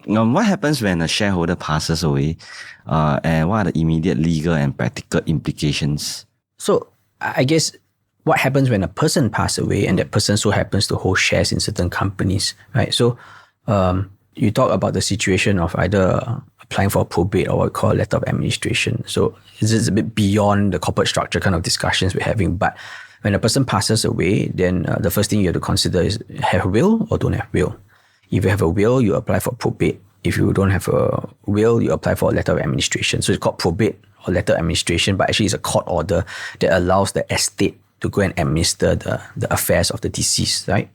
what happens when a shareholder passes away, and what are the immediate legal and practical implications? So I guess what happens when a person passes away and that person so happens to hold shares in certain companies, right? So you talk about the situation of either applying for a probate or what we call a letter of administration. So it's a bit beyond the corporate structure kind of discussions we're having. But when a person passes away, then the first thing you have to consider is have a will or don't have will. If you have a will, you apply for probate. If you don't have a will, you apply for a letter of administration. So it's called probate or letter of administration, but actually it's a court order that allows the estate to go and administer the affairs of the deceased, right?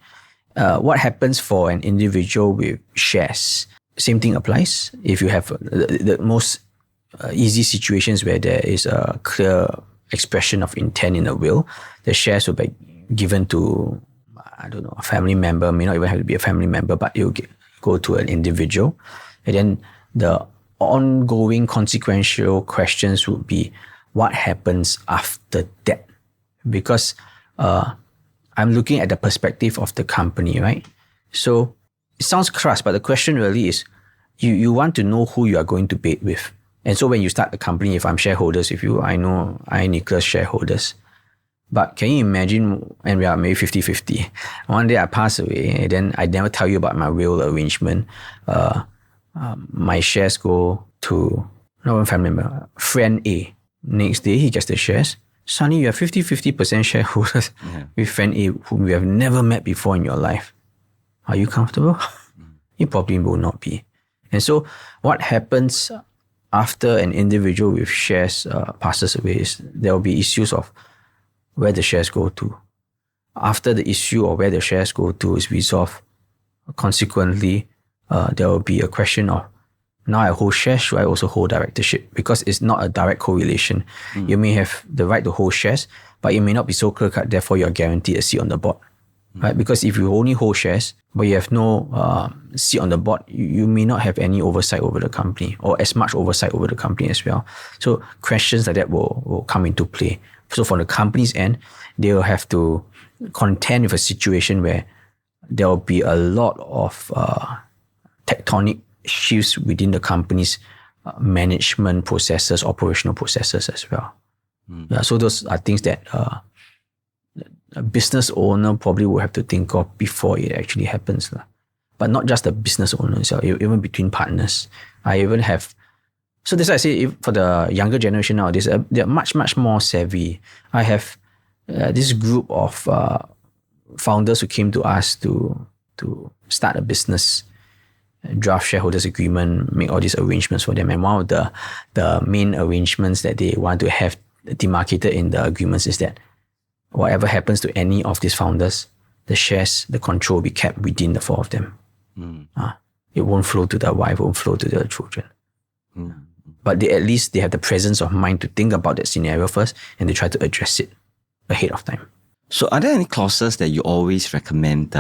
What happens for an individual with shares? Same thing applies. If you have the most easy situations where there is a clear expression of intent in a will, the shares will be given to, I don't know, a family member, may not even have to be a family member, but it will go to an individual. And then the ongoing consequential questions would be what happens after that? Because I'm looking at the perspective of the company, right? So it sounds crass, but the question really is, you want to know who you are going to bid with. And so when you start a company, if I'm shareholders, I know Nicholas shareholders. But can you imagine, and we are maybe 50-50, one day I pass away, and then I never tell you about my will arrangement. My shares go to, not one family member, friend A. Next day, he gets the shares. Suddenly, you have 50% shareholders with friend A whom you have never met before in your life. Are you comfortable? You probably will not be. And so what happens after an individual with shares passes away is there will be issues of where the shares go to. After the issue of where the shares go to is resolved, consequently, there will be a question of, now I hold shares, should I also hold directorship? Because it's not a direct correlation. You may have the right to hold shares, but it may not be so clear-cut, therefore you're guaranteed a seat on the board. Right? Because if you only hold shares, but you have no seat on the board, you may not have any oversight over the company or as much oversight over the company as well. So questions like that will come into play. So from the company's end, they will have to contend with a situation where there will be a lot of tectonic shifts within the company's management processes, operational processes as well. Yeah, so those are things that a business owner probably will have to think of before it actually happens. But not just the business owners, even between partners. I even have, so that's why I say for the younger generation nowadays, they're much, much more savvy. I have this group of founders who came to us to start a business, draft shareholders agreement, make all these arrangements for them. And one of the main arrangements that they want to have demarcated in the agreements is that whatever happens to any of these founders, the shares, the control will be kept within the four of them. It won't flow to the wife, it won't flow to the children. But at least they have the presence of mind to think about that scenario first and they try to address it ahead of time. So are there any clauses that you always recommend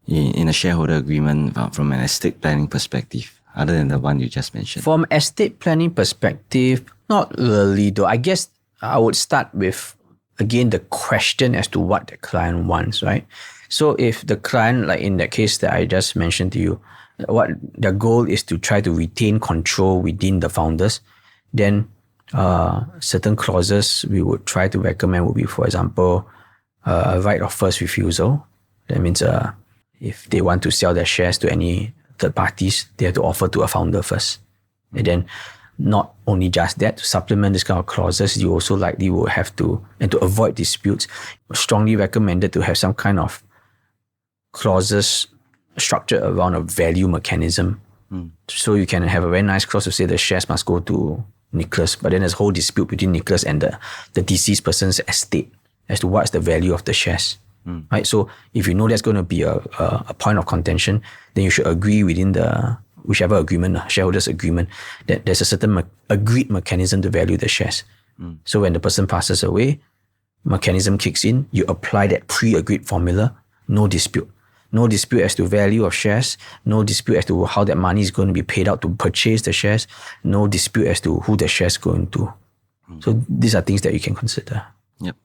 in a shareholder agreement from an estate planning perspective, other than the one you just mentioned? From estate planning perspective, not really though. I guess I would start with, again, the question as to what the client wants, right? So if the client, like in that case that I just mentioned to you, what their goal is to try to retain control within the founders, then certain clauses we would try to recommend would be, for example, a right of first refusal. That means if they want to sell their shares to any third parties, they have to offer to a founder first. And then not only just that, to supplement this kind of clauses, you also likely will have to, and to avoid disputes, strongly recommended to have some kind of clauses structured around a value mechanism. So you can have a very nice clause to say the shares must go to Nicholas, but then there's a whole dispute between Nicholas and the deceased person's estate as to what's the value of the shares. Right? So if you know that's going to be a point of contention, then you should agree within the whichever agreement, shareholders agreement, that there's a certain agreed mechanism to value the shares. So when the person passes away, mechanism kicks in, you apply that pre-agreed formula, no dispute. No dispute as to value of shares, no dispute as to how that money is going to be paid out to purchase the shares, no dispute as to who the shares going to. So these are things that you can consider. Yep.